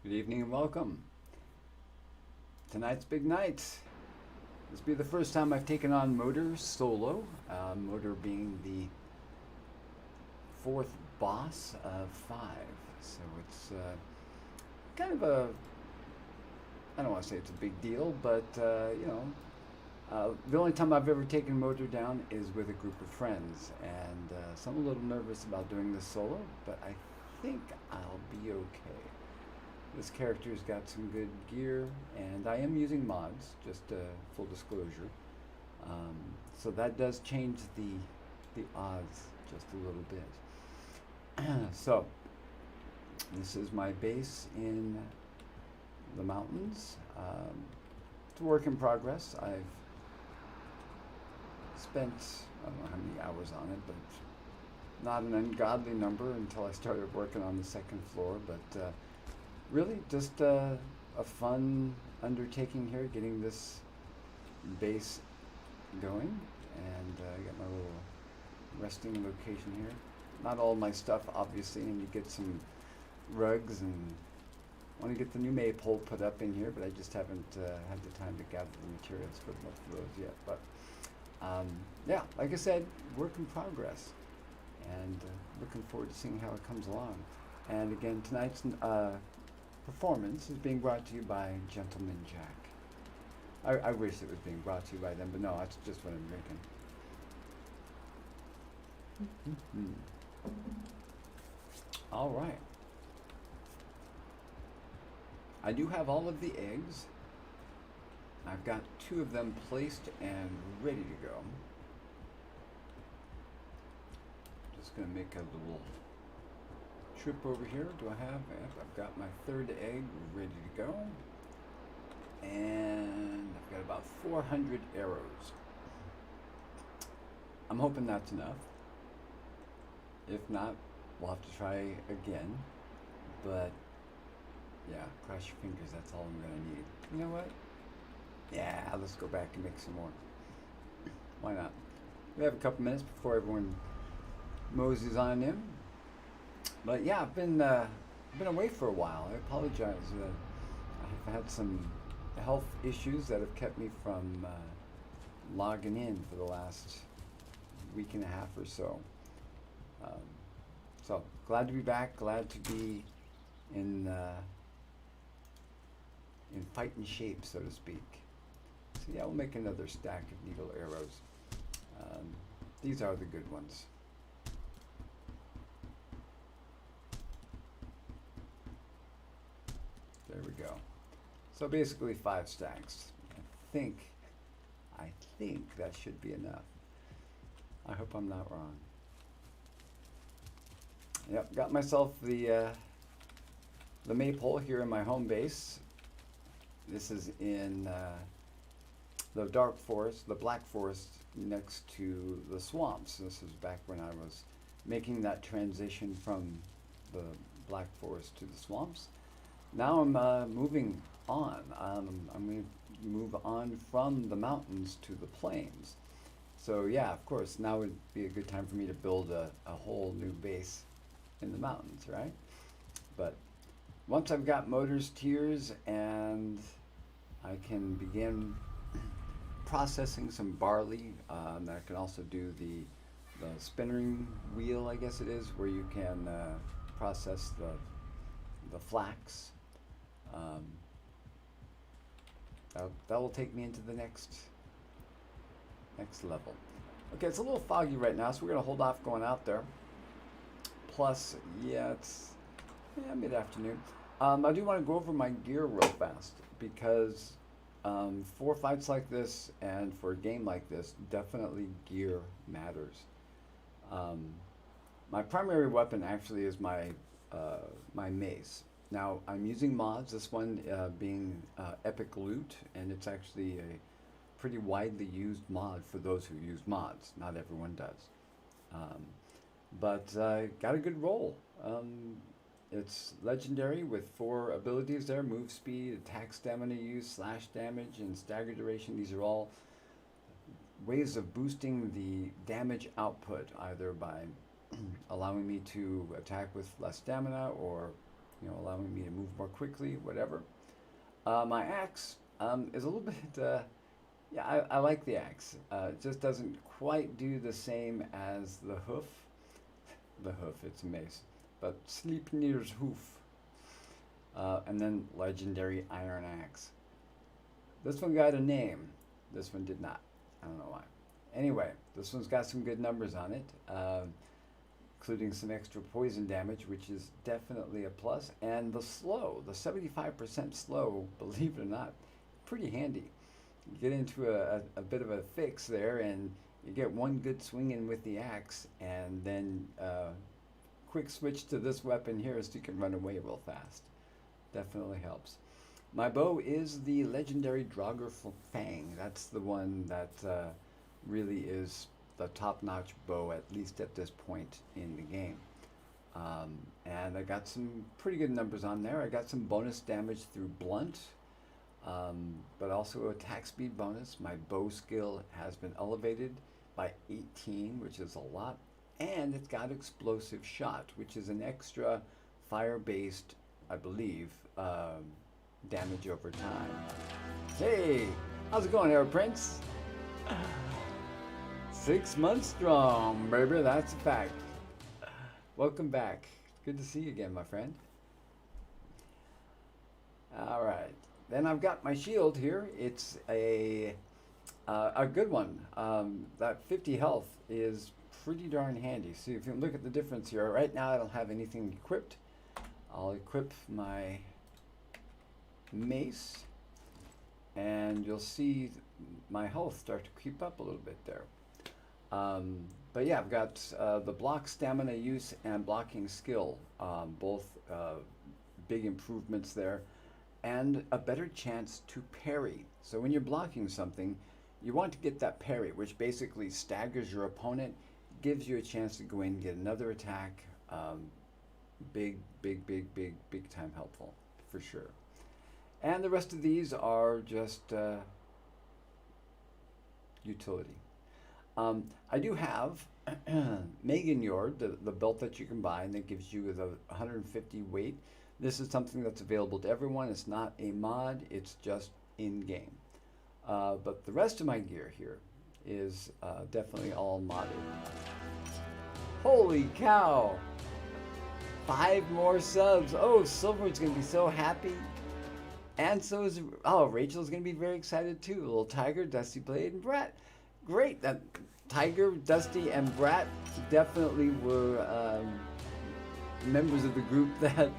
Good evening and welcome. Tonight's big night. This will be the first time I've taken on Motor solo. Motor being the fourth boss of five. So it's kind of a, I don't want to say it's a big deal, but the only time I've ever taken Motor down is with a group of friends. And so I'm a little nervous about doing this solo, but I think I'll be okay. This character's got some good gear, and I am using mods, just full disclosure. Um, so that does change the odds just a little bit. So, this is my base in the mountains. It's a work in progress. I've spent, I don't know how many hours on it, but not an ungodly number until I started working on the second floor. But really just a fun undertaking here, getting this base going. And I got my little resting location here. Not all my stuff, obviously, and you get some rugs, and I want to get the new maypole put up in here, but I just haven't had the time to gather the materials for most of those yet. But yeah, like I said, work in progress, and looking forward to seeing how it comes along. And again, tonight's performance is being brought to you by Gentleman Jack. I wish it was being brought to you by them, but no, that's just what I'm drinking. Mm. All right. I do have all of the eggs. I've got two of them placed and ready to go. Just gonna make a little trip over here. Do I have? Yep, I've got my third egg ready to go. And I've got about 400 arrows. I'm hoping that's enough. If not, we'll have to try again. But yeah, cross your fingers, that's all I'm gonna need. You know what? Yeah, let's go back and make some more. Why not? We have a couple minutes before everyone moseys on in. But yeah, I've been away for a while. I apologize. I've had some health issues that have kept me from logging in for the last week and a half or so. So glad to be back. Glad to be in fighting shape, so to speak. So yeah, we'll make another stack of needle arrows. These are the good ones. There we go. So basically 5 stacks. think, I think that should be enough. I hope I'm not wrong. Yep, got myself the maypole here in my home base. This is in the dark forest, the black forest next to the swamps. This is back when I was making that transition from the black forest to the swamps. Now I'm moving on. I'm going to move on from the mountains to the plains. So yeah, of course, now would be a good time for me to build a whole new base in the mountains, right? But once I've got Motor's tears and I can begin processing some barley, I can also do the spinning wheel, I guess it is, where you can process the flax. That will take me into the next level. Okay, it's a little foggy right now, so we're gonna hold off going out there. Plus, yeah, it's mid-afternoon. I do want to go over my gear real fast because for fights like this and for a game like this, definitely gear matters. My primary weapon actually is my mace. Now I'm using mods. This one being Epic Loot, and it's actually a pretty widely used mod for those who use mods. Not everyone does. But got a good roll. It's legendary with 4 abilities there: move speed, attack stamina use, slash damage, and stagger duration. These are all ways of boosting the damage output, either by allowing me to attack with less stamina or allowing me to move more quickly, whatever. My axe is a little bit, yeah, I like the axe. It just doesn't quite do the same as the hoof. The hoof, it's a mace. But Sleipnir's hoof. And then legendary iron axe. This one got a name. This one did not. I don't know why. Anyway, this one's got some good numbers on it, including some extra poison damage, which is definitely a plus. And the slow, the 75% slow, believe it or not, pretty handy. You get into a bit of a fix there, and you get one good swing in with the axe, and then quick switch to this weapon here so you can run away real fast. Definitely helps. My bow is the legendary Draugr Fang. That's the one that really is the top-notch bow, at least at this point in the game. And I got some pretty good numbers on there. I got some bonus damage through blunt, but also attack speed bonus. My bow skill has been elevated by 18, which is a lot. And it's got explosive shot, which is an extra fire-based, I believe, damage over time. Hey, how's it going, Air Prince? 6 months strong, baby, that's a fact. Welcome back. Good to see you again, my friend. All right, then I've got my shield here. It's a good one. That 50 health is pretty darn handy. See, if you look at the difference here, right now I don't have anything equipped. I'll equip my mace, and you'll see my health start to creep up a little bit there. But yeah, I've got the block stamina use and blocking skill, both big improvements there, and a better chance to parry. So when you're blocking something, you want to get that parry, which basically staggers your opponent, gives you a chance to go in and get another attack. Big time helpful, for sure. And the rest of these are just utility. I do have Megan Yord, the belt that you can buy, and that gives you the 150 weight. This is something that's available to everyone. It's not a mod, it's just in-game. But the rest of my gear here is definitely all modded. Holy cow! 5 more subs. Oh, Silverwood's going to be so happy. And so is, Rachel's going to be very excited too. Little Tiger, Dusty Blade, and Brat. Great. That Tiger, Dusty, and Brat definitely were members of the group that,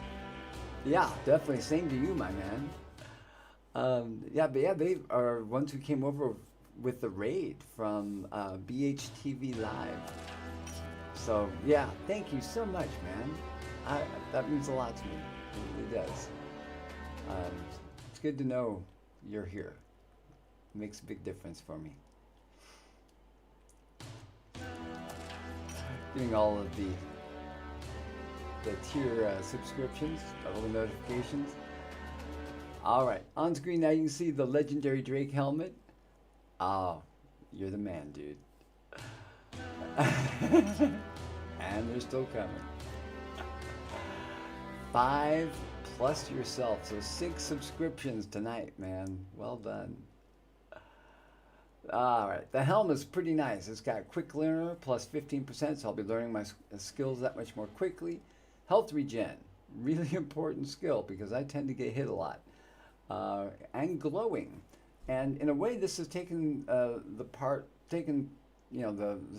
yeah, definitely. Same to you, my man. They are ones who came over with the raid from BHTV Live. So, yeah, thank you so much, man. That means a lot to me. It really does. It's good to know you're here. It makes a big difference for me. Getting all of the tier subscriptions, all the notifications. All right, on screen now you can see the legendary Drake helmet. Oh, you're the man, dude. And they're still coming. 5 plus yourself, so 6 subscriptions tonight, man. Well done. All right, the helm is pretty nice. It's got quick learner plus 15%, so I'll be learning my skills that much more quickly. Health regen, really important skill because I tend to get hit a lot. And glowing, and in a way, this has taken the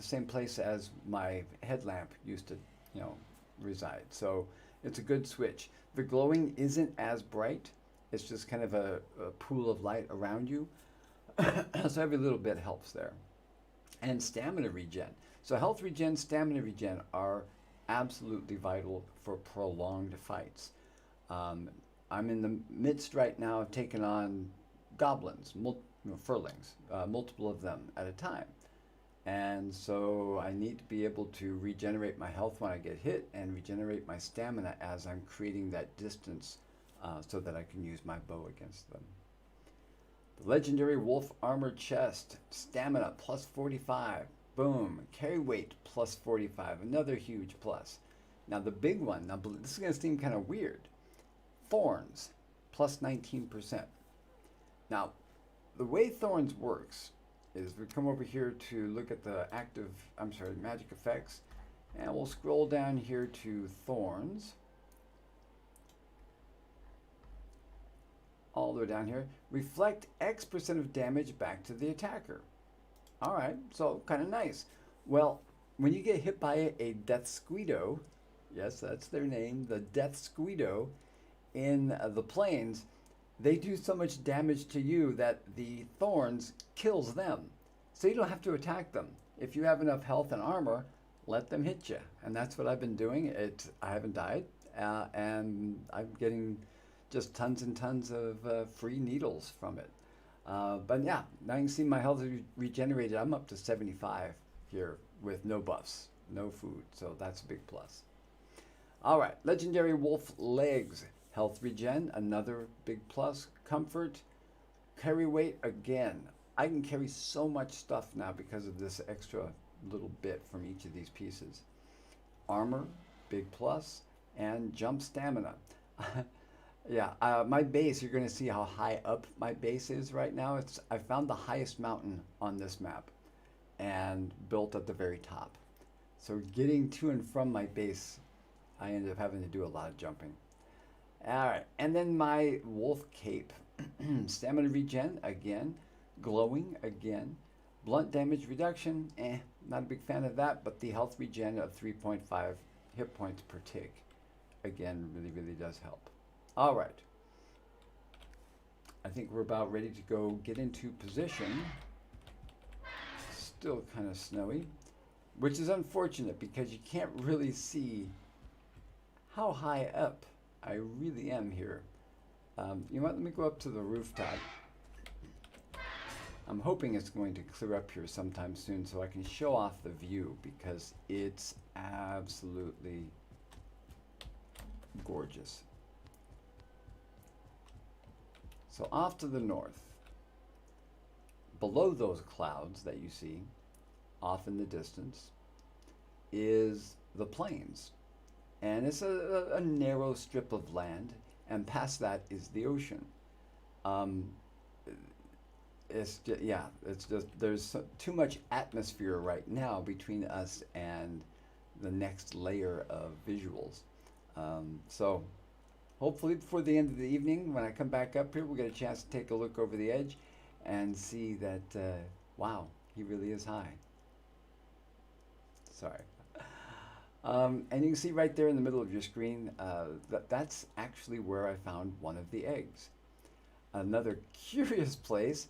same place as my headlamp used to, reside. So it's a good switch. The glowing isn't as bright. It's just kind of a pool of light around you. So every little bit helps there. And stamina regen. So health regen, stamina regen are absolutely vital for prolonged fights. I'm in the midst right now of taking on goblins, furlings, multiple of them at a time. And so I need to be able to regenerate my health when I get hit and regenerate my stamina as I'm creating that distance so that I can use my bow against them. The legendary wolf armor chest, stamina plus 45. Boom. Carry weight plus 45. Another huge plus. Now the big one, this is going to seem kind of weird, thorns, plus 19%. Now, the way thorns works is we come over here to look at the magic effects, and we'll scroll down here to thorns. All the way down here, reflect X% of damage back to the attacker. All right, so kind of nice. Well, when you get hit by a Death Squeedo, yes, that's their name, the Death Squeedo, in the plains, they do so much damage to you that the thorns kills them. So you don't have to attack them. If you have enough health and armor, let them hit you. And that's what I've been doing. I haven't died, and I'm getting just tons and tons of free needles from it. But yeah, now you can see my health regenerated. I'm up to 75 here with no buffs, no food. So that's a big plus. All right, legendary wolf legs. Health regen, another big plus. Comfort, carry weight again. I can carry so much stuff now because of this extra little bit from each of these pieces. Armor, big plus, and jump stamina. Yeah, my base, you're going to see how high up my base is right now. I found the highest mountain on this map and built at the very top. So getting to and from my base, I ended up having to do a lot of jumping. All right, and then my wolf cape. Stamina regen, again. Glowing, again. Blunt damage reduction, not a big fan of that, but the health regen of 3.5 hit points per tick, again, really, really does help. All right. I think we're about ready to go get into position. Still kind of snowy, which is unfortunate because you can't really see how high up I really am here. You know what? Let me go up to the rooftop. I'm hoping it's going to clear up here sometime soon so I can show off the view because it's absolutely gorgeous. So off to the north, below those clouds that you see, off in the distance, is the plains. And it's a narrow strip of land, and past that is the ocean. It's just there's too much atmosphere right now between us and the next layer of visuals. So hopefully before the end of the evening, when I come back up here, we'll get a chance to take a look over the edge and see that, wow, he really is high. Sorry. And you can see right there in the middle of your screen, that's actually where I found one of the eggs. Another curious place.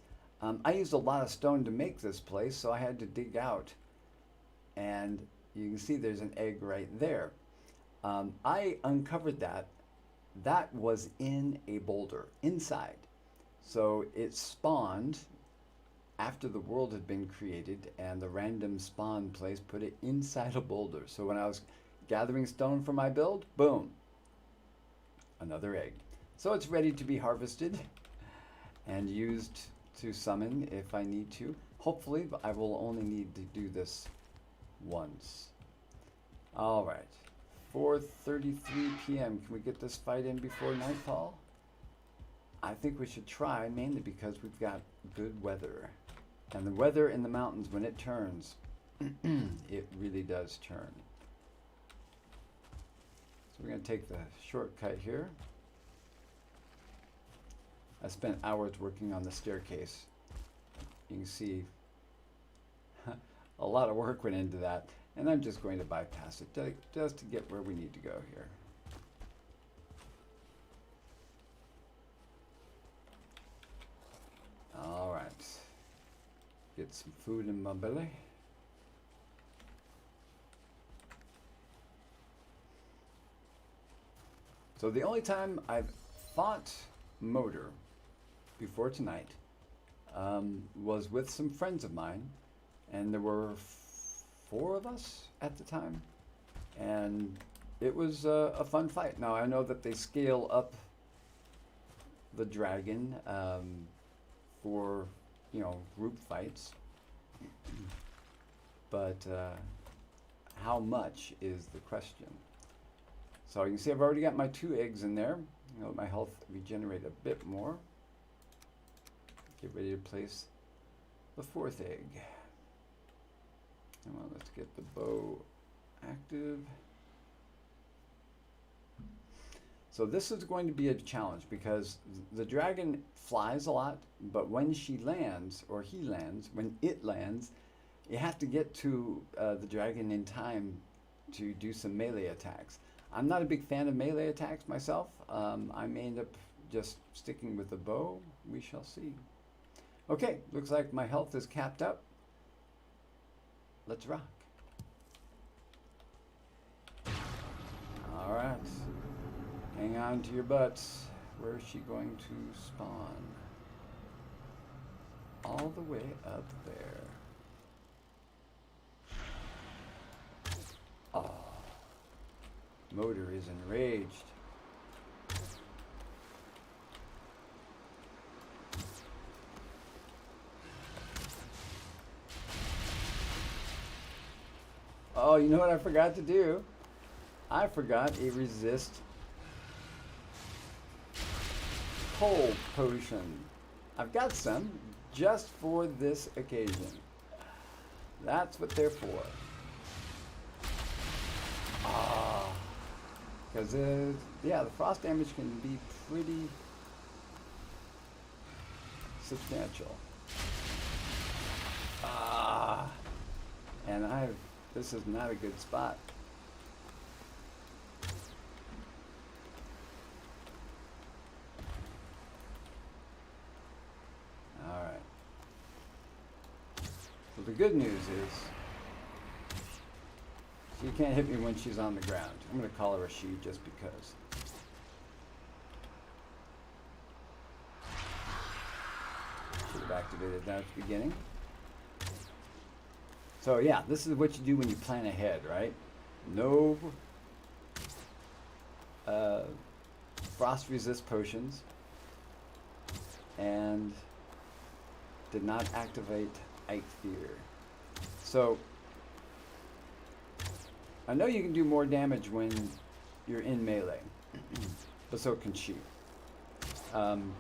I used a lot of stone to make this place, so I had to dig out. And you can see there's an egg right there. I uncovered that. That was in a boulder, inside. So it spawned after the world had been created, and the random spawn place put it inside a boulder. So when I was gathering stone for my build, boom, another egg. So it's ready to be harvested and used to summon if I need to. Hopefully, I will only need to do this once. All right, 4:33 p.m. Can we get this fight in before nightfall? I think we should try, mainly because we've got good weather. And the weather in the mountains, when it turns, it really does turn. So we're going to take the shortcut here. I spent hours working on the staircase. You can see a lot of work went into that. And I'm just going to bypass it just to get where we need to go here. All right. Get some food in my belly. So the only time I've fought motor before tonight was with some friends of mine, and there were 4 of us at the time, and it was a fun fight. Now I know that they scale up the dragon for group fights, but how much is the question. So you can see I've already got my 2 eggs in there. Let my health regenerate a bit more. Get ready to place the fourth egg. Come on, let's get the bow active. So this is going to be a challenge because the dragon flies a lot, but when she lands, or he lands, when it lands, you have to get to the dragon in time to do some melee attacks. I'm not a big fan of melee attacks myself. I may end up just sticking with the bow. We shall see. Okay, looks like my health is capped up. Let's rock. All right. Hang on to your butts. Where is she going to spawn? All the way up there. Oh. Motor is enraged. Oh, you know what I forgot to do? I forgot a resist cold potion. I've got some just for this occasion. That's what they're for. Ah, because yeah, the frost damage can be pretty substantial. Ah, and this is not a good spot. All right. So the good news is she can't hit me when she's on the ground. I'm going to call her a she just because. Should have activated that at the beginning. So yeah, this is what you do when you plan ahead, right? No frost resist potions, and did not activate Eikthyr. So I know you can do more damage when you're in melee, but so can she.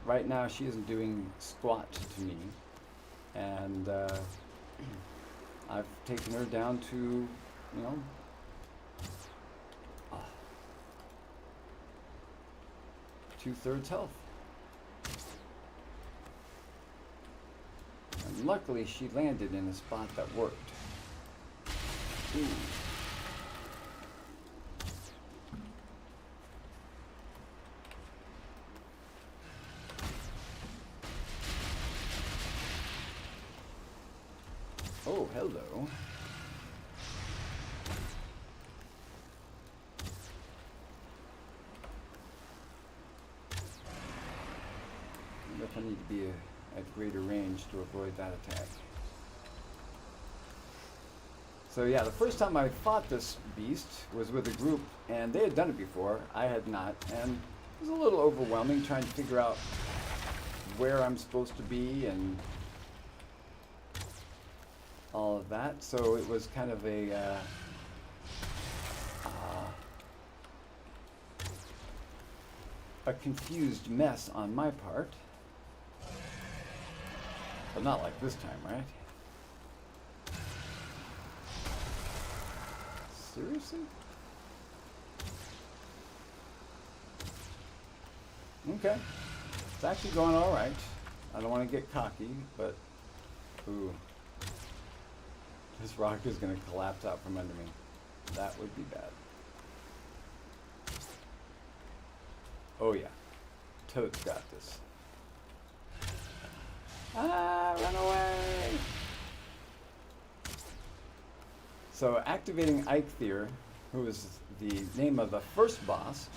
Right now she isn't doing squat to me, and I've taken her down to, you know, 2/3 health. And luckily she landed in a spot that worked. Ooh. Oh, hello. I wonder if I need to be at greater range to avoid that attack. So yeah, the first time I fought this beast was with a group, and they had done it before. I had not, and it was a little overwhelming trying to figure out where I'm supposed to be and all of that. So it was kind of a confused mess on my part. But not like this time, right? Seriously? Okay. It's actually going all right. I don't want to get cocky, but ooh. This rock is going to collapse out from under me. That would be bad. Oh yeah. Toad's got this. Ah, run away! So activating Eikthyr, who is the name of the first boss,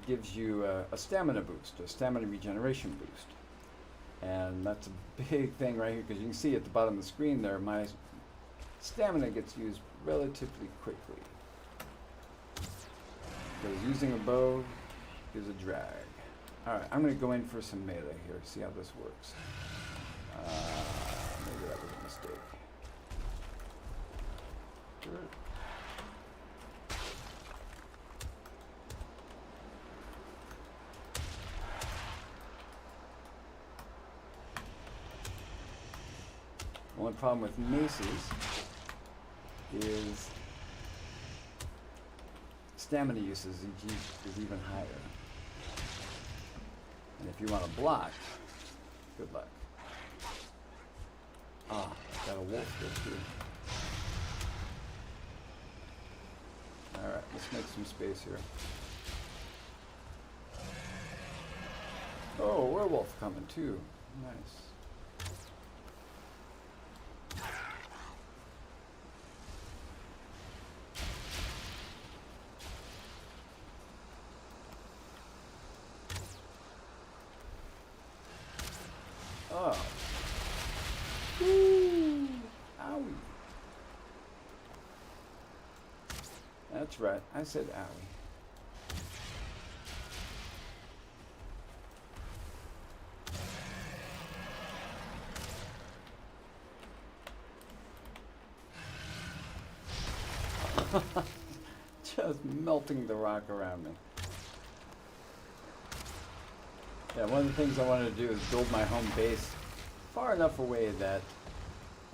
gives you a stamina boost, a stamina regeneration boost. And that's a big thing right here, because you can see at the bottom of the screen there, my stamina gets used relatively quickly. Because using a bow is a drag. Alright, I'm going to go in for some melee here, see how this works. Maybe that was a mistake. Only problem with maces is stamina uses is even higher. And if you want to block, good luck. Ah, got a wolf there too. Alright, let's make some space here. Oh, werewolf coming too. Nice. Oh. Woo! Owie. That's right. I said owie. Just melting the rock around me. Yeah, one of the things I wanted to do is build my home base far enough away that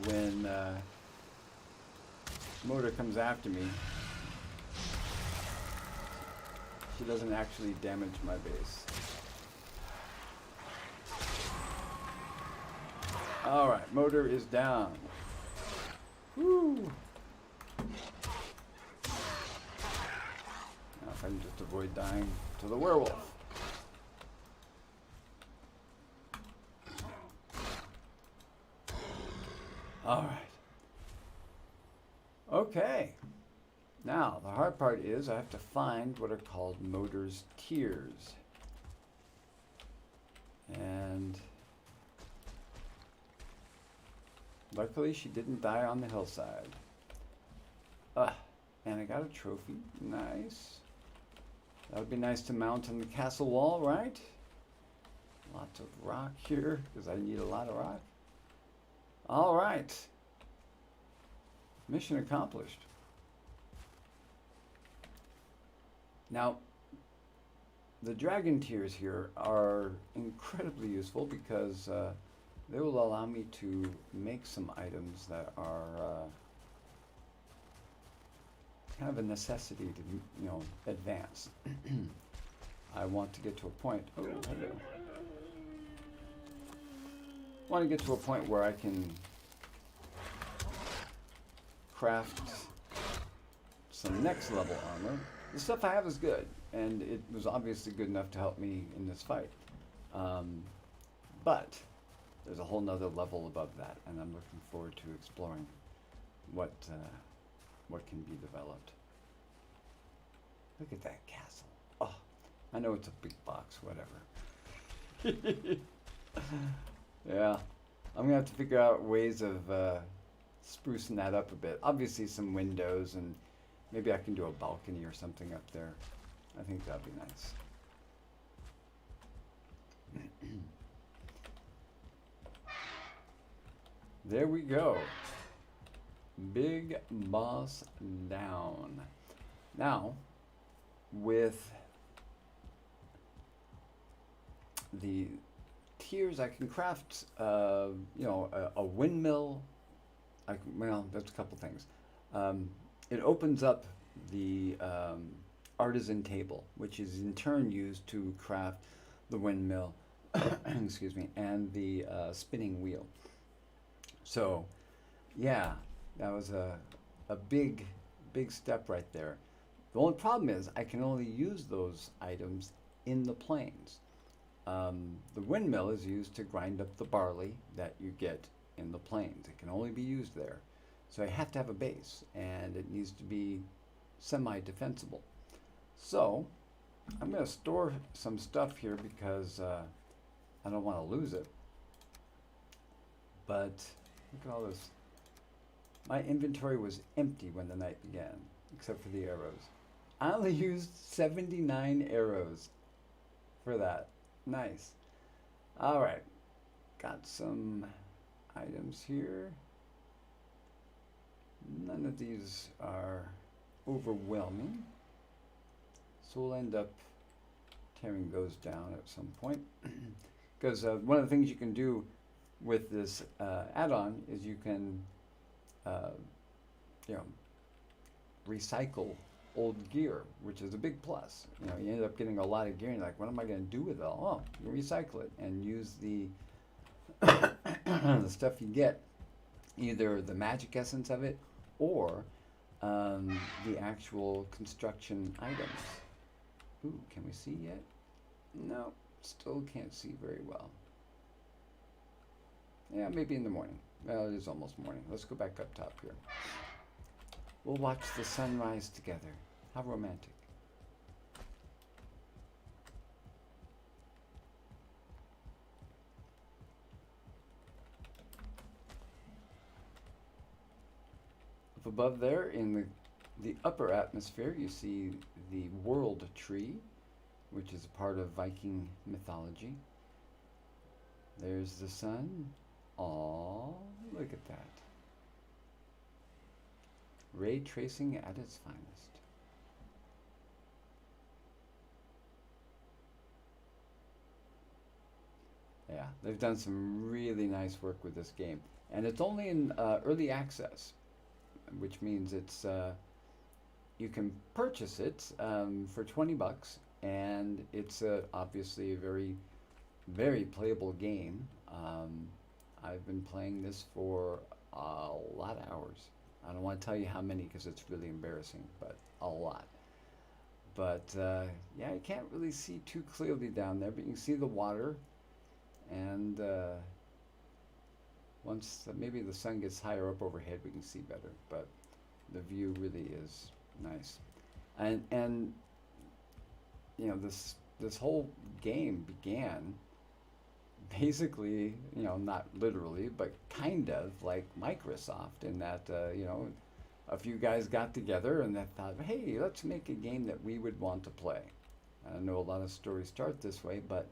when Motor comes after me, she doesn't actually damage my base. Alright, Motor is down. Woo! Now if I can just avoid dying to the werewolf. Alright. Okay. Now, the hard part is I have to find what are called Motor's tears. And luckily she didn't die on the hillside. And I got a trophy. Nice. That would be nice to mount on the castle wall, right? Lots of rock here, because I need a lot of rock. All right. Mission accomplished. Now, the dragon tears here are incredibly useful because they will allow me to make some items that are kind of a necessity to, advance. I want to get to a point. Oh, hello. Want to get to a point where I can craft some next level armor. The stuff I have is good, and it was obviously good enough to help me in this fight. But there's a whole nother level above that, and I'm looking forward to exploring what can be developed. Look at that castle. Oh, I know it's a big box, whatever. Yeah, I'm gonna have to figure out ways of sprucing that up a bit. Obviously some windows, and maybe I can do a balcony or something up there. I think that'd be nice. There we go. Big boss down. Now, with the tears, I can craft, a windmill. There's a couple things. It opens up the artisan table, which is in turn used to craft the windmill, excuse me, and the spinning wheel. So, yeah, that was a big step right there. The only problem is I can only use those items in the plains. The windmill is used to grind up the barley that you get in the plains. It can only be used there. So I have to have a base, and it needs to be semi-defensible. So I'm going to store some stuff here because I don't want to lose it. But look at all this. My inventory was empty when the night began, except for the arrows. I only used 79 arrows for that. Nice. All right. Got some items here. None of these are overwhelming. So we'll end up tearing those down at some point. Because one of the things you can do with this add-on is you can, uh, you know, recycle old gear, which is a big plus. You know, you end up getting a lot of gear, and you're like, what am I going to do with it all? Oh, you recycle it and use the the stuff you get, either the magic essence of it or the actual construction items. Ooh, can we see yet? No, still can't see very well. Yeah, maybe in the morning. Well, it is almost morning. Let's go back up top here. We'll watch the sunrise together. How romantic. Up above there in the upper atmosphere, you see the world tree, which is a part of Viking mythology. There's the sun. Aww, look at that. Ray tracing at its finest. Yeah, they've done some really nice work with this game. And it's only in early access, which means it's you can purchase it for 20 bucks, and it's obviously a very, very playable game. I've been playing this for a lot of hours. I don't want to tell you how many because it's really embarrassing, but a lot. But yeah, you can't really see too clearly down there, but you can see the water. And once maybe the sun gets higher up overhead, we can see better. But the view really is nice. And you know, this whole game began basically, you know, not literally, but kind of like Microsoft in that, you know, a few guys got together and they thought, hey, let's make a game that we would want to play. I know a lot of stories start this way, but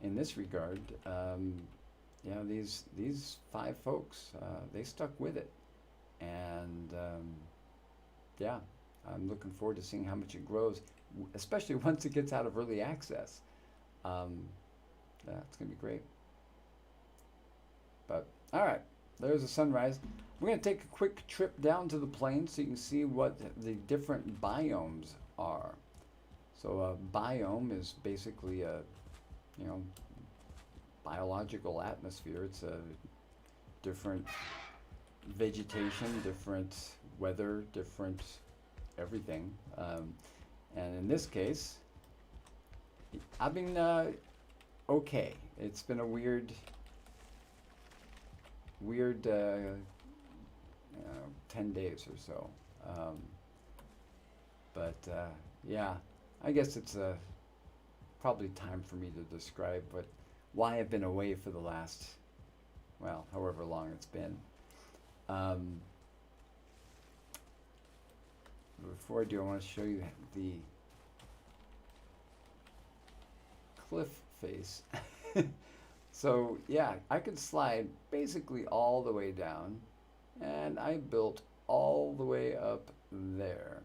in this regard, you know, these five folks, they stuck with it. And yeah, I'm looking forward to seeing how much it grows, especially once it gets out of early access. Yeah, it's going to be great. But, all right, there's the sunrise. We're going to take a quick trip down to the plains so you can see what the different biomes are. So a biome is basically a, you know, biological atmosphere. It's a different vegetation, different weather, different everything. And in this case, I've been okay. It's been a weird, 10 days or so. But yeah, I guess it's probably time for me to describe why I've been away for the last, well, however long it's been. Before I do, I want to show you the cliff face. So yeah, I could slide basically all the way down, and I built all the way up there.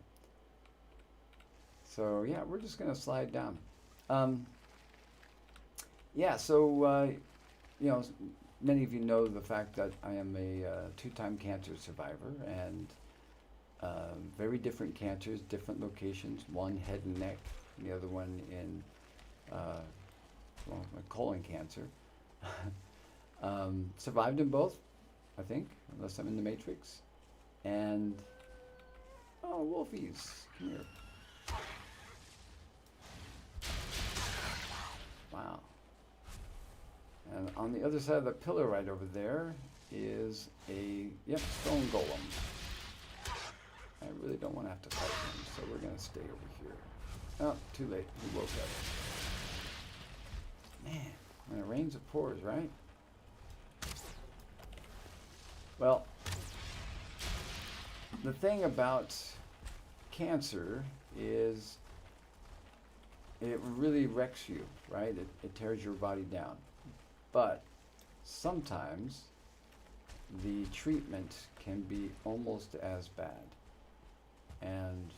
So yeah, we're just gonna slide down. Yeah, so you know, many of you know the fact that I am a two-time cancer survivor, and very different cancers, different locations. One head and neck, the other one in well, colon cancer. Survived in both, I think, unless I'm in the Matrix. And oh, Wolfies, come here. Wow. And on the other side of the pillar right over there is a, yep, stone golem. I really don't want to have to fight him, so we're going to stay over here. Oh, too late. He woke up. Man, when it rains, it pours, right? Well, the thing about cancer is it really wrecks you, right? It tears your body down. But sometimes the treatment can be almost as bad. And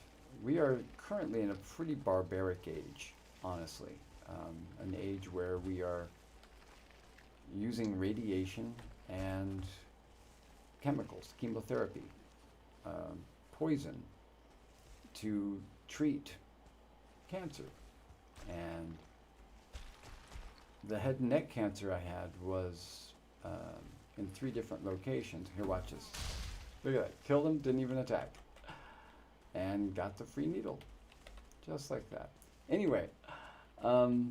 we are currently in a pretty barbaric age, honestly. An age where we are using radiation and chemicals, chemotherapy, poison to treat cancer. And the head and neck cancer I had was in 3 different locations. Here, watch this. Look at that. Killed him, didn't even attack. And got the free needle. Just like that. Anyway, so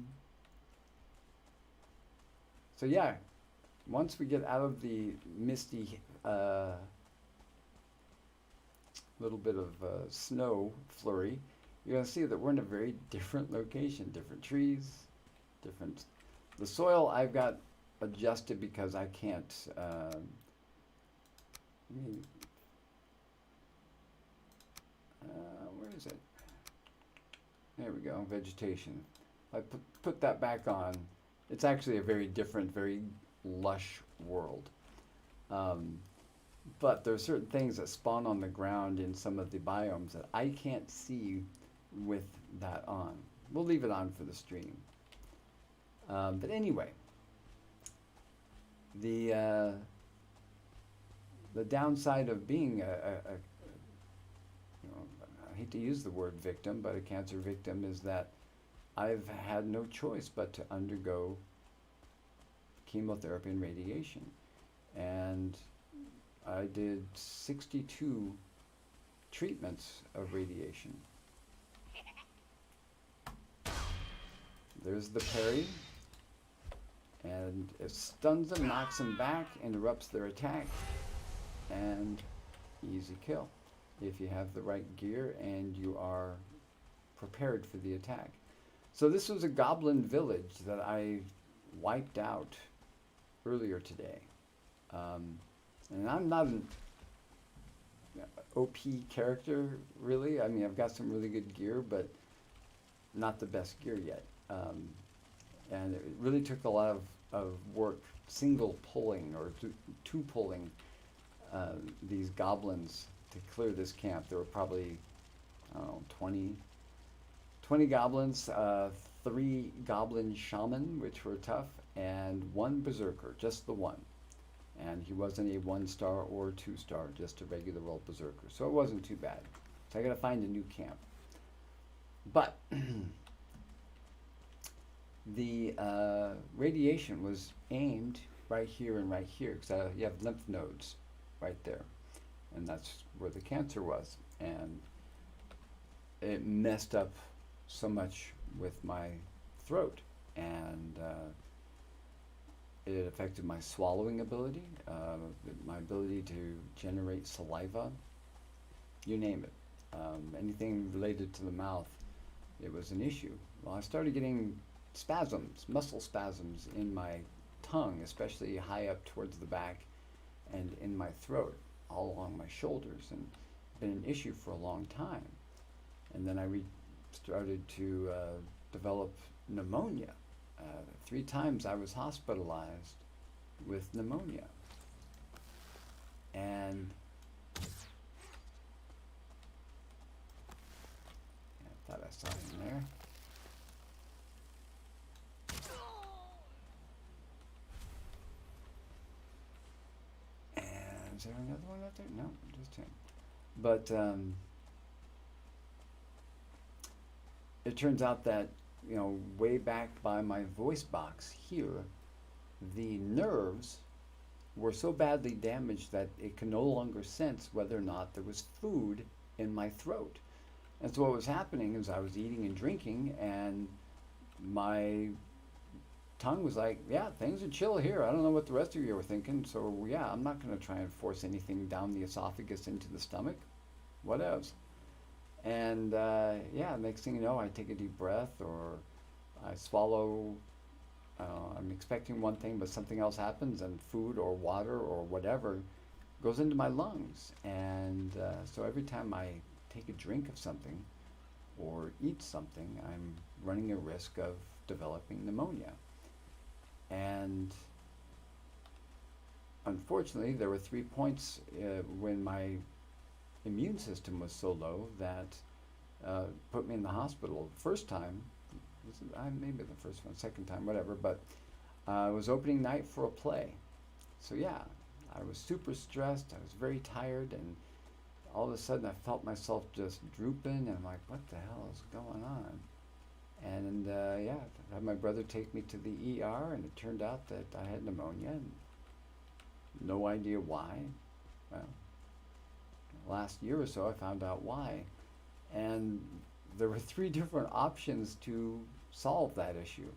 yeah, once we get out of the misty little bit of snow flurry, you're going to see that we're in a very different location, different trees, different. The soil I've got adjusted because I can't. Where is it? There we go, vegetation. I put that back on. It's actually a very different, very lush world. But there are certain things that spawn on the ground in some of the biomes that I can't see with that on. We'll leave it on for the stream. But anyway, the downside of being I hate to use the word victim, but a cancer victim is that I've had no choice but to undergo chemotherapy and radiation. And I did 62 treatments of radiation. There's the parry, and it stuns them, knocks them back, interrupts their attack, and easy kill if you have the right gear and you are prepared for the attack. So this was a goblin village that I wiped out earlier today. And I'm not an OP character, really. I mean, I've got some really good gear, but not the best gear yet. And it really took a lot of work, single pulling or two pulling these goblins to clear this camp. There were probably, I don't know, 20 goblins, 3 goblin shaman, which were tough, and 1 berserker, just the one. And he wasn't a 1-star or 2-star, just a regular old berserker. So it wasn't too bad. So I gotta find a new camp. But the radiation was aimed right here and right here, because you have lymph nodes right there. And that's where the cancer was. And it messed up so much with my throat. And it affected my swallowing ability, my ability to generate saliva, you name it. Anything related to the mouth, it was an issue. Well, I started getting spasms, muscle spasms in my tongue, especially high up towards the back and in my throat, all along my shoulders, and been an issue for a long time. And then I started to develop pneumonia. 3 times I was hospitalized with pneumonia. And I thought I saw him there. And is there another one out there? No, just him. But it turns out that, way back by my voice box here, the nerves were so badly damaged that it could no longer sense whether or not there was food in my throat. And so what was happening is I was eating and drinking, and my tongue was like, yeah, things are chill here. I don't know what the rest of you were thinking, so yeah, I'm not going to try and force anything down the esophagus into the stomach. What else? And next thing you know, I take a deep breath, or I swallow. I'm expecting one thing, but something else happens, and food or water or whatever goes into my lungs. And so every time I take a drink of something or eat something, I'm running a risk of developing pneumonia. And unfortunately, there were 3 points when my immune system was so low that put me in the hospital. First time, maybe the first one, second time, whatever, but it was opening night for a play. So yeah, I was super stressed. I was very tired, and all of a sudden I felt myself just drooping, and I'm like, what the hell is going on? And yeah, I had my brother take me to the ER, and it turned out that I had pneumonia. And no idea why. Well, last year or so I found out why. And there were three different options to solve that issue.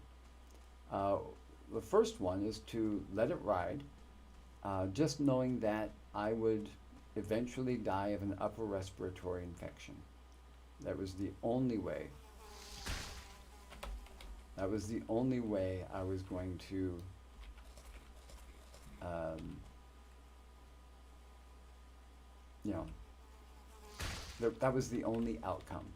The first one is to let it ride, just knowing that I would eventually die of an upper respiratory infection. That was the only way. That was the only way I was going to you know, that was the only outcome.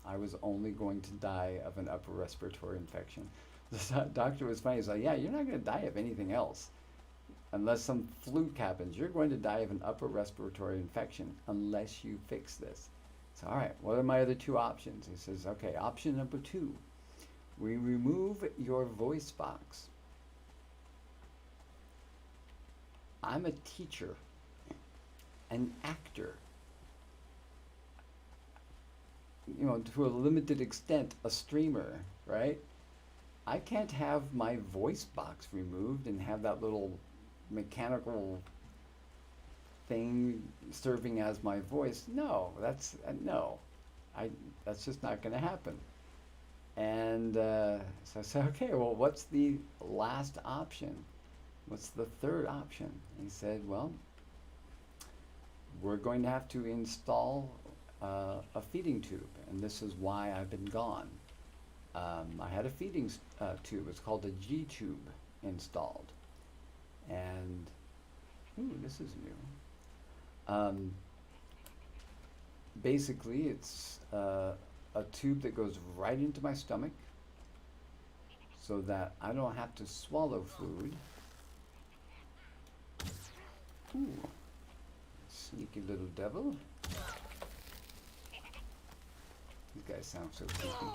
I was only going to die of an upper respiratory infection. The doctor was funny. He's like, yeah, you're not going to die of anything else. Unless some fluke happens, you're going to die of an upper respiratory infection unless you fix this. So, all right, what are my other two options? He says, okay, option number 2, we remove your voice box. I'm a teacher, an actor, you know, to a limited extent, a streamer, right? I can't have my voice box removed and have that little mechanical thing serving as my voice. No, that's no. That's just not going to happen. And so I said, okay, well, what's the last option? What's the third option? He said, well, we're going to have to install a feeding tube, and this is why I've been gone. I had a feeding tube. It's called a G-tube installed. And, ooh, this is new. Basically, it's a tube that goes right into my stomach so that I don't have to swallow food. Ooh, sneaky little devil. These guys sound so creepy.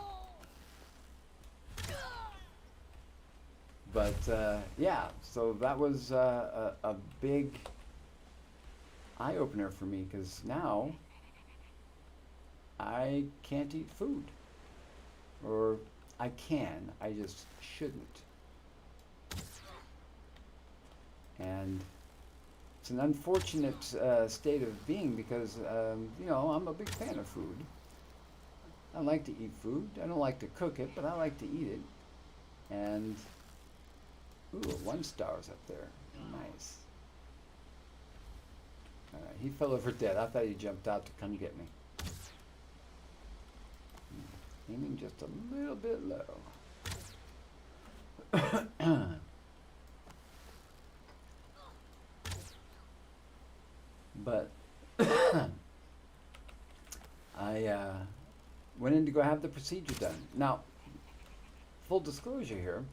But yeah, so that was a big eye-opener for me, because now I can't eat food. Or I can, I just shouldn't. And it's an unfortunate state of being, because, you know, I'm a big fan of food. I like to eat food. I don't like to cook it, but I like to eat it. And, ooh, 1 star's up there. Nice. He fell over dead. I thought he jumped out to come get me. Aiming just a little bit low. But I went in to go have the procedure done. Now, full disclosure here,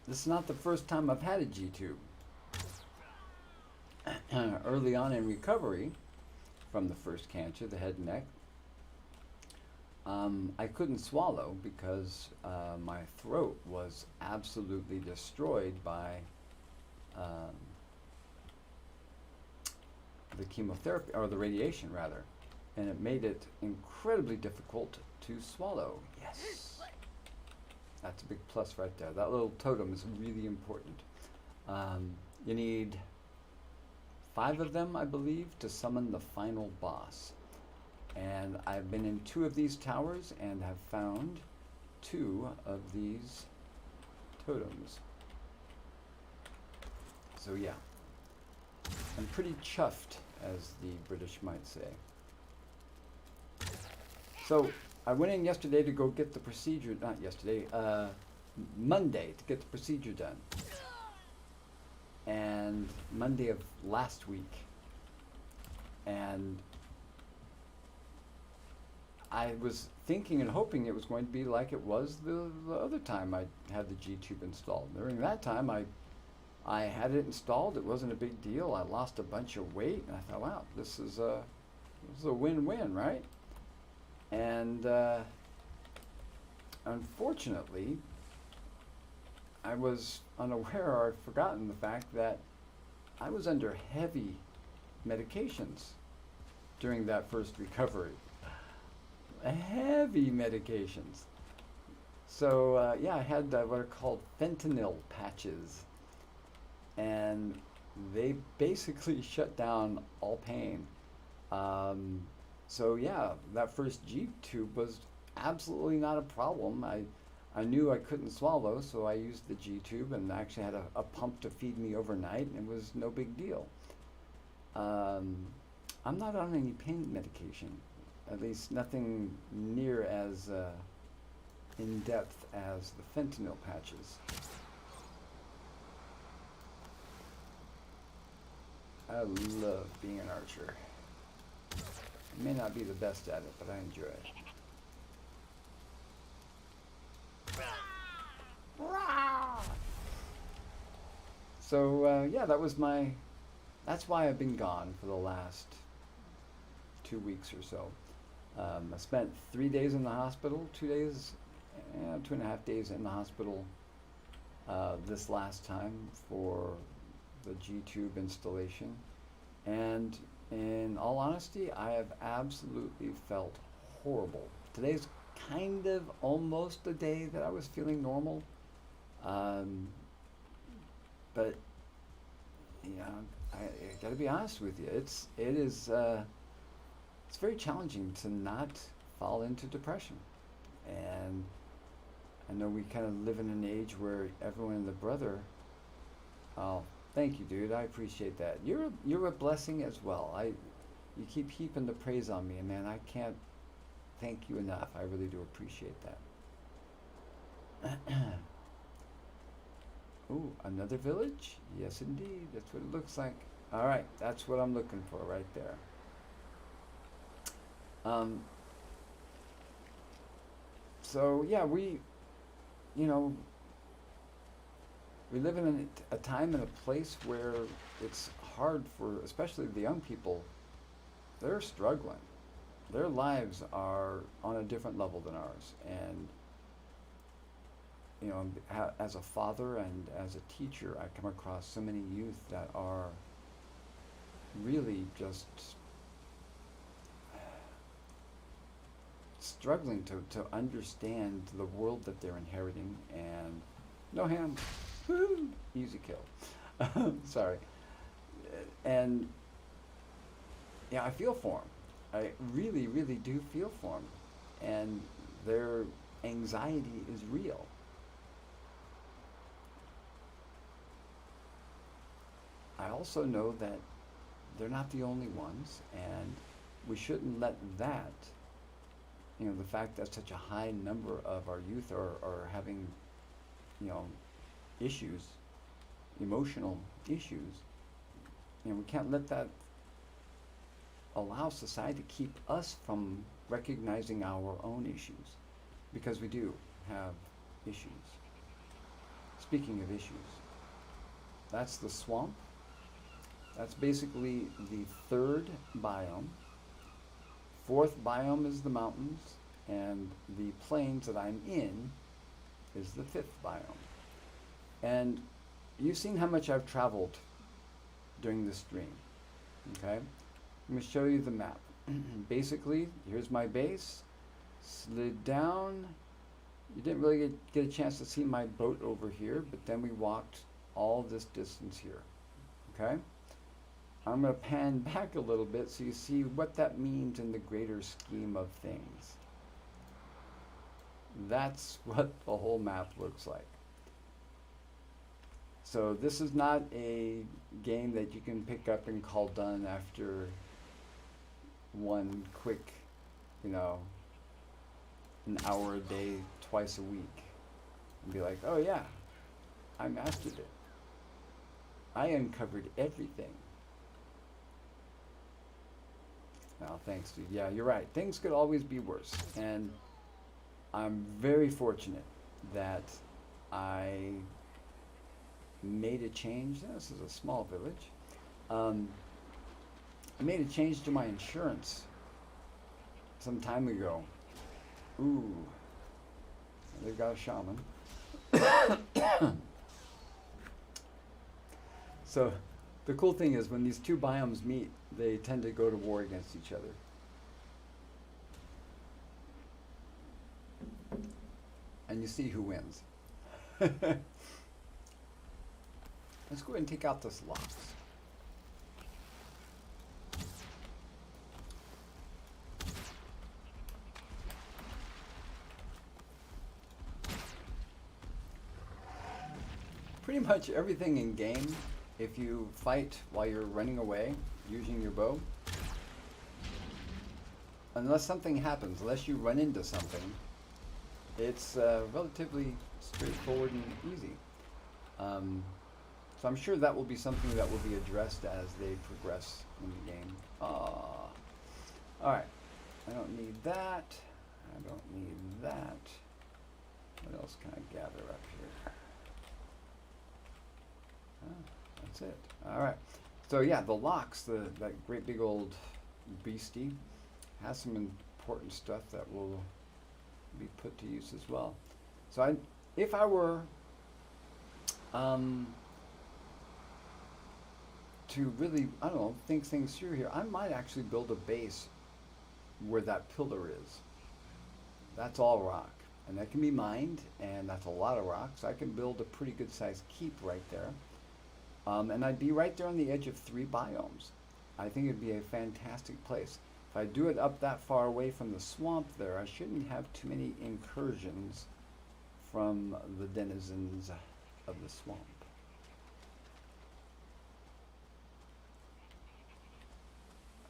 this is not the first time I've had a G-tube. Early on in recovery from the first cancer, the head and neck, I couldn't swallow because my throat was absolutely destroyed by the chemotherapy, or the radiation rather, and it made it incredibly difficult to swallow. Yes, that's a big plus right there. That little totem is really important. You need 5 of them, I believe, to summon the final boss. And I've been in 2 of these towers and have found 2 of these totems. So yeah, I'm pretty chuffed, as the British might say. So I went in yesterday to go get the procedure, not yesterday, Monday to get the procedure done. And Monday of last week. And I was thinking and hoping it was going to be like it was the other time I had the G-tube installed. During that time, I had it installed. It wasn't a big deal. I lost a bunch of weight, and I thought, wow, this is a win-win, right? And unfortunately, I was unaware or I'd forgotten the fact that I was under heavy medications during that first recovery. Heavy medications. So, yeah, I had what are called fentanyl patches, and they basically shut down all pain. Um, so, yeah, that first G tube was absolutely not a problem. I knew I couldn't swallow, so I used the G tube and actually had a pump to feed me overnight, and it was no big deal. Um, I'm not on any pain medication, at least nothing near as in depth as the fentanyl patches. I love being an archer. I may not be the best at it, but I enjoy it. So yeah, that's why I've been gone for the last 2 weeks or so. I spent 3 days in the hospital, 2 days, 2.5 days in the hospital this last time for the G tube installation. And in all honesty, I have absolutely felt horrible. Today's kind of almost a day that I was feeling normal. Um, but you know, I got to be honest with you. It's very challenging to not fall into depression, and I know we kind of live in an age where everyone and the brother. Oh, thank you, dude. I appreciate that. You're a blessing as well. You keep heaping the praise on me, and man, I can't thank you enough. I really do appreciate that. Ooh, another village? Yes, indeed. That's what it looks like. All right, that's what I'm looking for right there. Um, so yeah, you know, we live in a time and a place where it's hard for, especially the young people. They're struggling. Their lives are on a different level than ours, and as a father and as a teacher, I come across so many youth that are really just struggling to understand the world that they're inheriting. And no hands, woo, easy kill. Sorry. And yeah, I feel for them. I really, really do feel for them, and their anxiety is real. I also know that they're not the only ones, and we shouldn't let that, the fact that such a high number of our youth are having, you know, issues, emotional issues, we can't let that allow society to keep us from recognizing our own issues, because we do have issues. Speaking of issues, that's the swamp. That's basically the third biome. Fourth biome is the mountains, and the plains that I'm in is the fifth biome. And you've seen how much I've traveled during this stream, okay? I'm going to show you the map. Basically, here's my base, slid down. You didn't really get a chance to see my boat over here, but then we walked all this distance here, okay? I'm going to pan back a little bit so you see what that means in the greater scheme of things. That's what the whole map looks like. So this is not a game that you can pick up and call done after one quick, an hour a day, twice a week, and be like, oh yeah, I mastered it. I uncovered everything. Well, thanks, dude. Yeah, you're right. Things could always be worse. And I'm very fortunate that I made a change. This is a small village. I made a change to my insurance some time ago. Ooh. they've got a shaman. So the cool thing is when these two biomes meet, they tend to go to war against each other. And you see who wins. Let's go ahead and take out this lox. Pretty much everything in game, if you fight while you're running away using your bow, unless something happens, unless you run into something, it's relatively straightforward and easy. So I'm sure that will be something that will be addressed as they progress in the game. Alright, I don't need that. I don't need that. What else can I gather up here? That's it. Alright. So yeah, the lox, that great big old beastie, has some important stuff that will be put to use as well. So if I were to really, I don't know, think things through here, I might actually build a base where that pillar is. That's all rock. And that can be mined, and that's a lot of rock, so I can build a pretty good sized keep right there. And I'd be right there on the edge of 3 biomes. I think it'd be a fantastic place. If I do it up that far away from the swamp there, I shouldn't have too many incursions from the denizens of the swamp.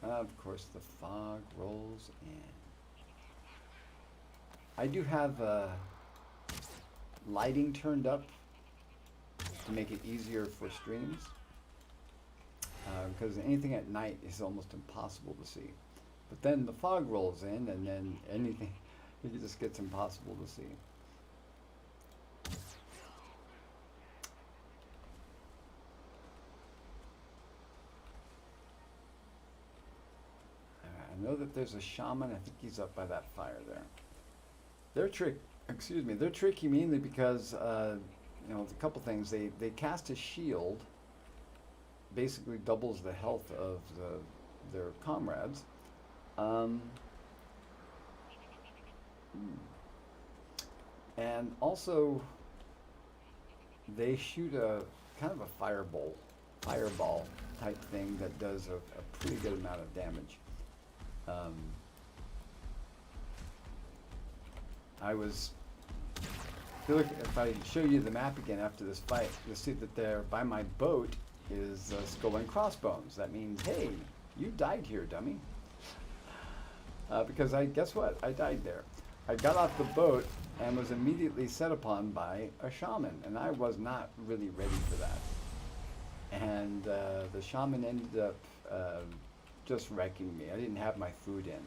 Of course, the fog rolls in. I do have lighting turned up to make it easier for streams, because anything at night is almost impossible to see. But then the fog rolls in, and then anything, it just gets impossible to see. I know that there's a shaman. I think he's up by that fire there. They're tricky mainly because you know, a couple things. They cast a shield, basically doubles the health of their comrades. And also, they shoot a kind of a fireball type thing that does a pretty good amount of damage. If I show you the map again after this fight, you'll see that there by my boat is skull and crossbones. That means, hey, you died here, dummy. Because guess what? I died there. I got off the boat and was immediately set upon by a shaman, and I was not really ready for that. And the shaman ended up just wrecking me. I didn't have my food in.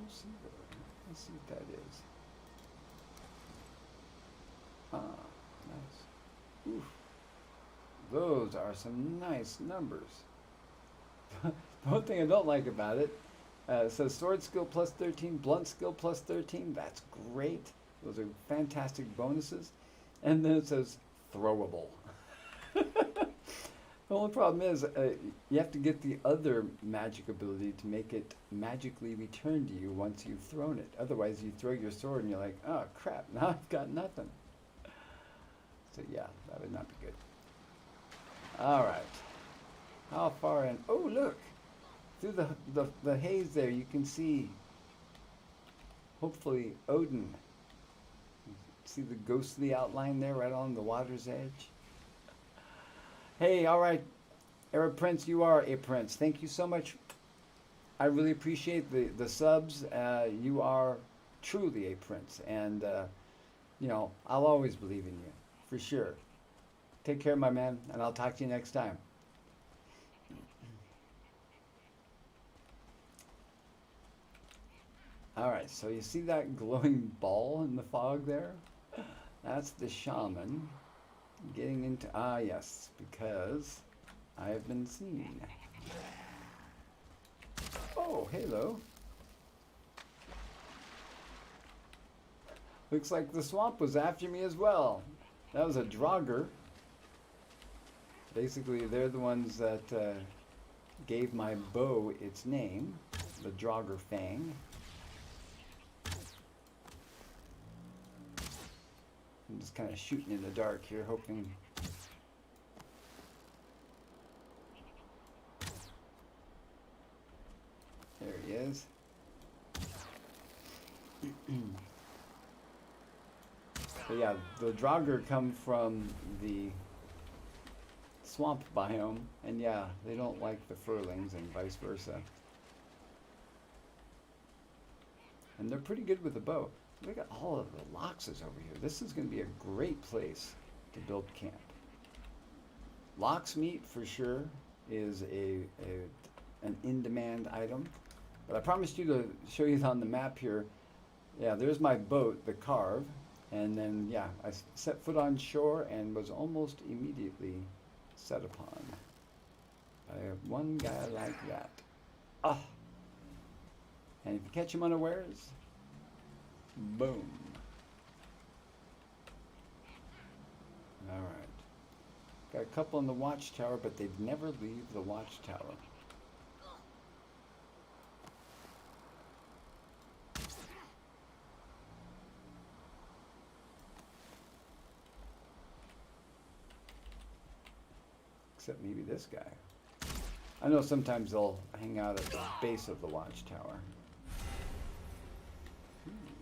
Let's see what that is. Ah, nice. Oof. Those are some nice numbers. The one thing I don't like about it, says sword skill plus 13, blunt skill plus 13. That's great. Those are fantastic bonuses. And then it says throwable. The only problem is you have to get the other magic ability to make it magically return to you once you've thrown it. Otherwise, you throw your sword and you're like, oh crap, now I've got nothing. So yeah, that would not be good. All right. How far in? Oh, look. Through the haze there, you can see, hopefully, Odin. See the ghostly outline there right on the water's edge? Hey, all right, Arab Prince, you are a prince. Thank you so much. I really appreciate the subs. You are truly a prince. And, you know, I'll always believe in you, for sure. Take care, my man, and I'll talk to you next time. All right, so you see that glowing ball in the fog there? That's the shaman getting into, yes, because I have been seen. Oh, hello. Looks like the swamp was after me as well. That was a Draugr. Basically, they're the ones that gave my bow its name, the Draugr Fang. I'm just kind of shooting in the dark here, hoping. There he is. So yeah, the Draugr come from the swamp biome, and yeah, they don't like the furlings and vice versa. And they're pretty good with the bow. Look at all of the loxes over here. This is going to be a great place to build camp. Lox meat for sure is an in-demand item. But I promised you to show you on the map here. Yeah, there's my boat, the Carve. And then, yeah, I set foot on shore and was almost immediately set upon by one guy like that. Ah! And if you catch him unawares, boom. All right. Got a couple in the watchtower, but they'd never leave the watchtower. Except maybe this guy. I know sometimes they'll hang out at the base of the watchtower.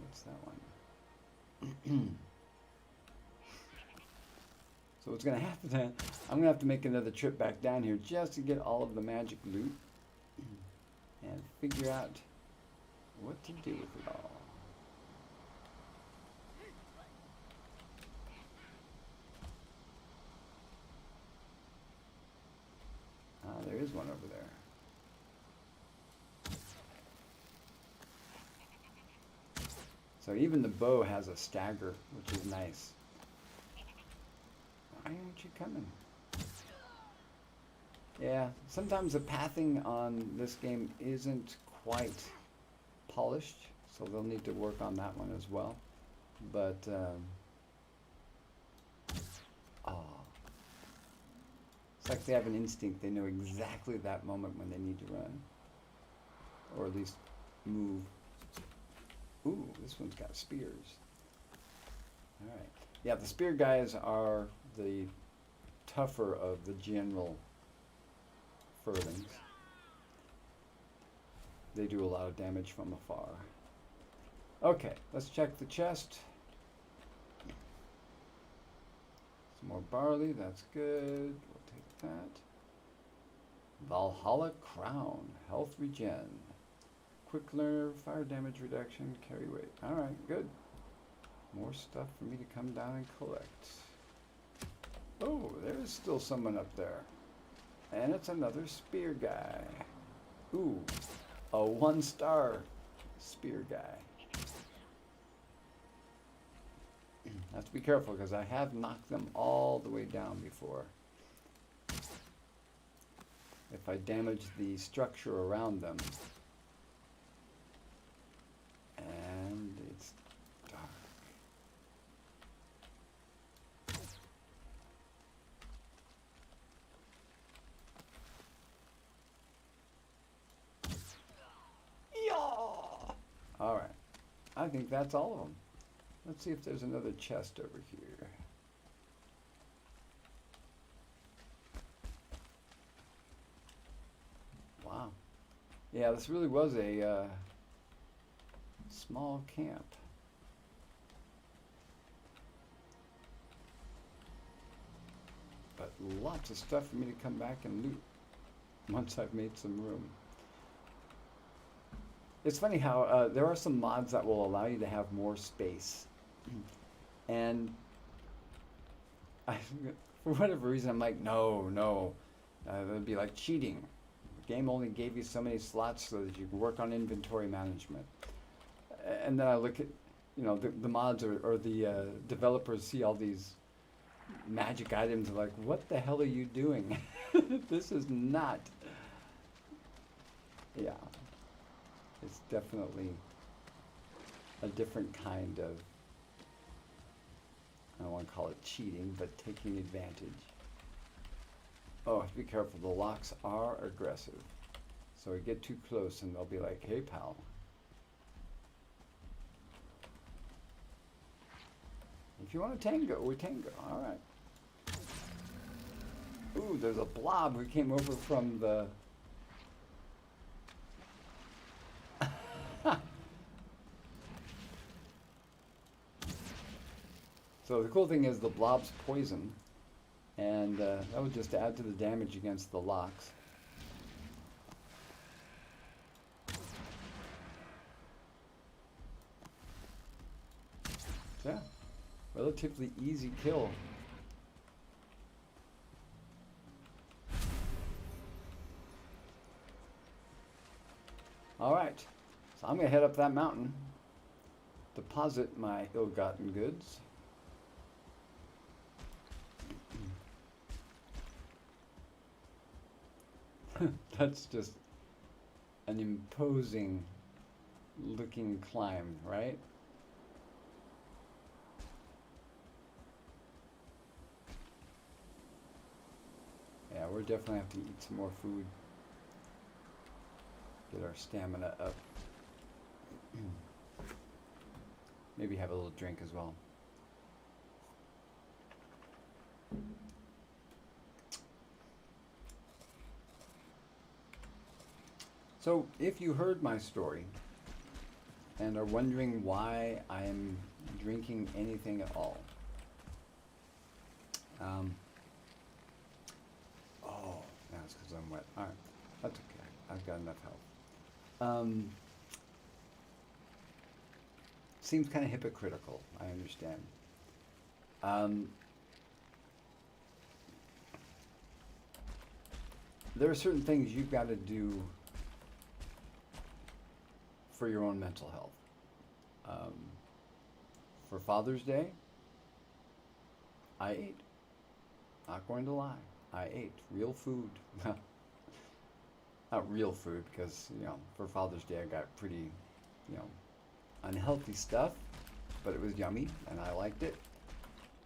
What's that one? So what's gonna happen? I'm gonna have to make another trip back down here just to get all of the magic loot and figure out what to do with it all. There is one over there. So even the bow has a stagger, which is nice. Why aren't you coming? Yeah, sometimes the pathing on this game isn't quite polished, so they'll need to work on that one as well. But, it's like they have an instinct. They know exactly that moment when they need to run. Or at least move. Ooh, this one's got spears. Alright. Yeah, the spear guys are the tougher of the general furlings. They do a lot of damage from afar. Okay, let's check the chest. Some more barley, that's good. We'll take that. Valhalla Crown, health regen. Quick learner, fire damage reduction, carry weight. Alright, good. More stuff for me to come down and collect. Oh, there's still someone up there. And it's another spear guy. Ooh, a 1-star spear guy. Have to be careful because I have knocked them all the way down before. If I damage the structure around them. And it's dark. Yeah! Alright. I think that's all of them. Let's see if there's another chest over here. Wow. Yeah, this really was a small camp. But lots of stuff for me to come back and loot once I've made some room. It's funny how there are some mods that will allow you to have more space. And for whatever reason, I'm like, no. That would be like cheating. The game only gave you so many slots so that you can work on inventory management. And then I look at, the mods or the developers see all these magic items and like, what the hell are you doing? This is not. Yeah. It's definitely a different kind of I don't want to call it cheating, but taking advantage. Oh, be careful. The locks are aggressive. So we get too close and they'll be like, hey, pal. If you want to tango, we tango. All right. Ooh, there's a blob who came over from the... So the cool thing is the blob's poison, and that would just add to the damage against the locks. Yeah, relatively easy kill. All right, so I'm gonna head up that mountain, deposit my ill-gotten goods. That's just an imposing looking climb, right? Yeah, we're definitely have to eat some more food. Get our stamina up. Maybe have a little drink as well. So, if you heard my story and are wondering why I'm drinking anything at all, oh, now it's because I'm wet. All right, that's okay. I've got enough help. Seems kind of hypocritical, I understand. There are certain things you've got to do for your own mental health. For Father's Day, I ate. Not going to lie. I ate real food. Not real food, because, for Father's Day I got pretty, unhealthy stuff, but it was yummy and I liked it.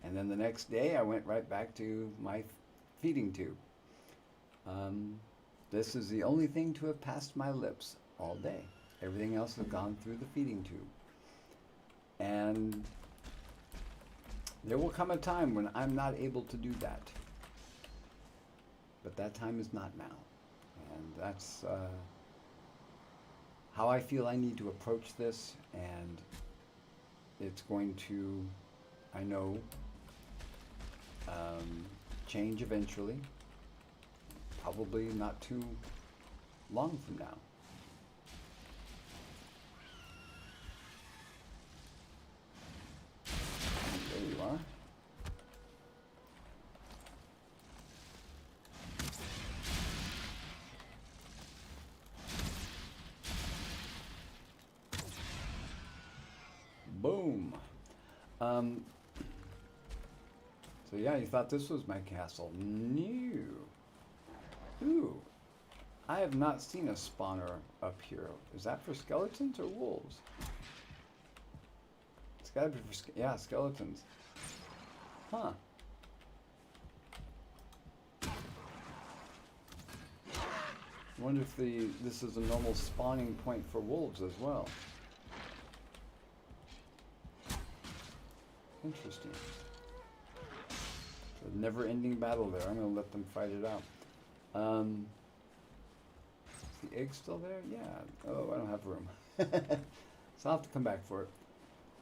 And then the next day I went right back to my feeding tube. This is the only thing to have passed my lips all day. Everything else has gone through the feeding tube. And there will come a time when I'm not able to do that. But that time is not now. And that's how I feel I need to approach this. And it's going to, I know, change eventually. Probably not too long from now. There you are. Boom. So yeah, you thought this was my castle. No. Ooh. I have not seen a spawner up here. Is that for skeletons or wolves? It's gotta be for, yeah, skeletons. Huh. I wonder if this is a normal spawning point for wolves as well. Interesting. So never-ending battle there. I'm gonna let them fight it out. Is the egg still there? Yeah. Oh, I don't have room. So I'll have to come back for it.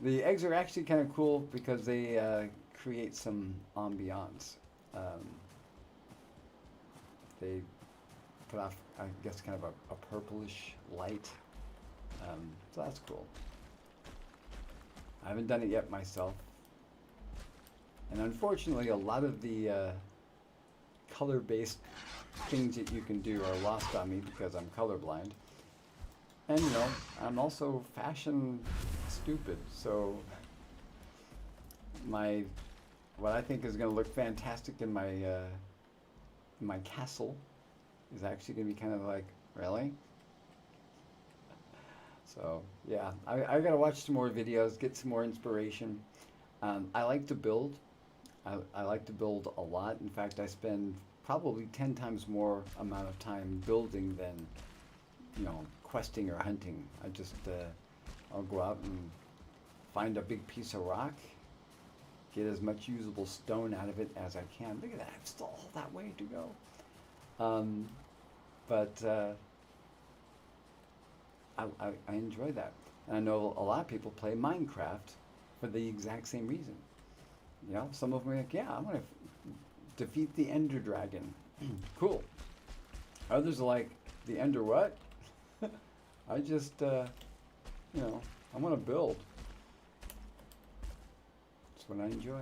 The eggs are actually kind of cool because they create some ambiance. They put off, I guess, kind of a purplish light. So that's cool. I haven't done it yet myself. And unfortunately, a lot of the color-based things that you can do are lost on me because I'm colorblind. And, I'm also fashion stupid. So what I think is going to look fantastic in my castle is actually going to be kind of like, really? So, yeah, I got to watch some more videos, get some more inspiration. I like to build. I like to build a lot. In fact, I spend probably 10 times more amount of time building than, questing or hunting. I'll go out and find a big piece of rock, get as much usable stone out of it as I can. Look at that, I've still all that way to go. Um, but I enjoy that. And I know a lot of people play Minecraft for the exact same reason. Some of them are like, yeah, I want to defeat the Ender Dragon. Cool. Others are like, the Ender what? I just, I want to build. That's what I enjoy.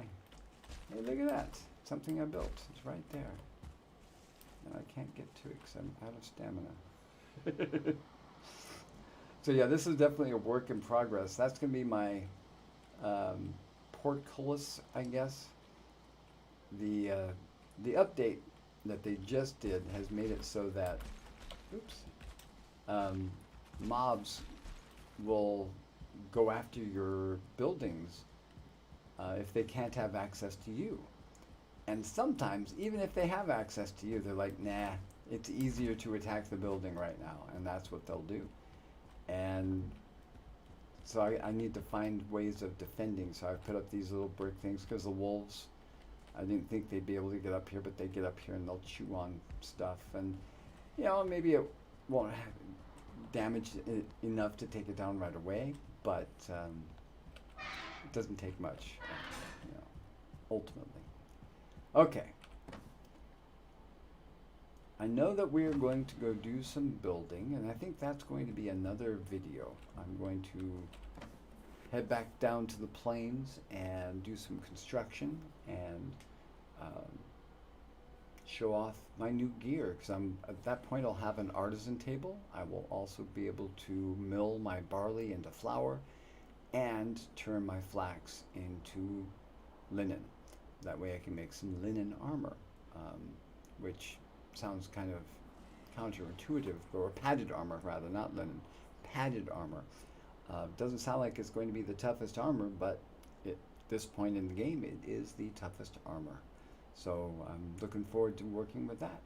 Hey, look at that. Something I built. It's right there. And I can't get to it because I'm out of stamina. So yeah, this is definitely a work in progress. That's going to be my portcullis, I guess. The the update that they just did has made it so that, oops, mobs will go after your buildings if they can't have access to you. And sometimes, even if they have access to you, they're like, nah, it's easier to attack the building right now, and that's what they'll do. And so I need to find ways of defending. So I've put up these little brick things because the wolves, I didn't think they'd be able to get up here, but they get up here and they'll chew on stuff. And, maybe it won't have damage it enough to take it down right away, but it doesn't take much, ultimately. Okay. I know that we are going to go do some building, and I think that's going to be another video. I'm going to head back down to the plains and do some construction and show off my new gear, because at that point I'll have an artisan table. I will also be able to mill my barley into flour and turn my flax into linen. That way I can make some linen armor, which sounds kind of counterintuitive, or padded armor rather, not linen, padded armor. Doesn't sound like it's going to be the toughest armor, but at this point in the game, it is the toughest armor. So I'm looking forward to working with that.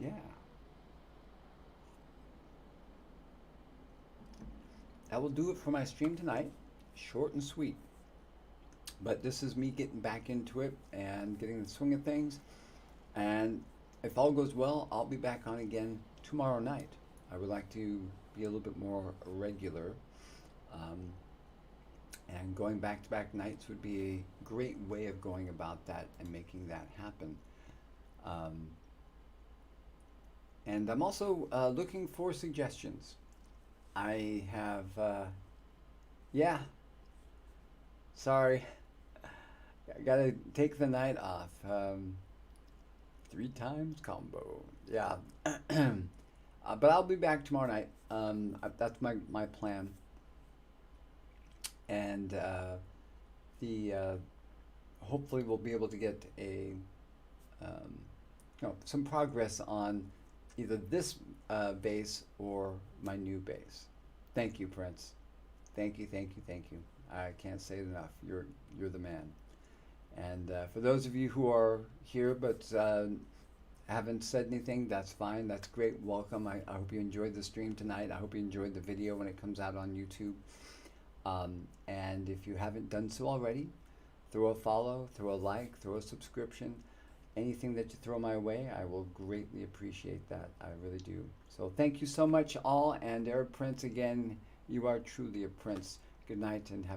Yeah. That will do it for my stream tonight. Short and sweet. But this is me getting back into it and getting the swing of things. And if all goes well, I'll be back on again tomorrow night. I would like to be a little bit more regular. And going back-to-back nights would be a great way of going about that and making that happen. And I'm also looking for suggestions. I have, yeah, sorry. I gotta take the night off. 3 times combo. Yeah. But I'll be back tomorrow night. That's my plan. And hopefully we'll be able to get some progress on either this base or my new base. Thank you, Prince. Thank you, thank you, thank you. I can't say it enough. You're the man. And for those of you who are here but haven't said anything, that's fine. That's great. Welcome. I hope you enjoyed the stream tonight. I hope you enjoyed the video when it comes out on YouTube. And if you haven't done so already, throw a follow, throw a like, throw a subscription. Anything that you throw my way, I will greatly appreciate that. I really do. So thank you so much all. And Arab Prince, again, you are truly a prince. Good night and have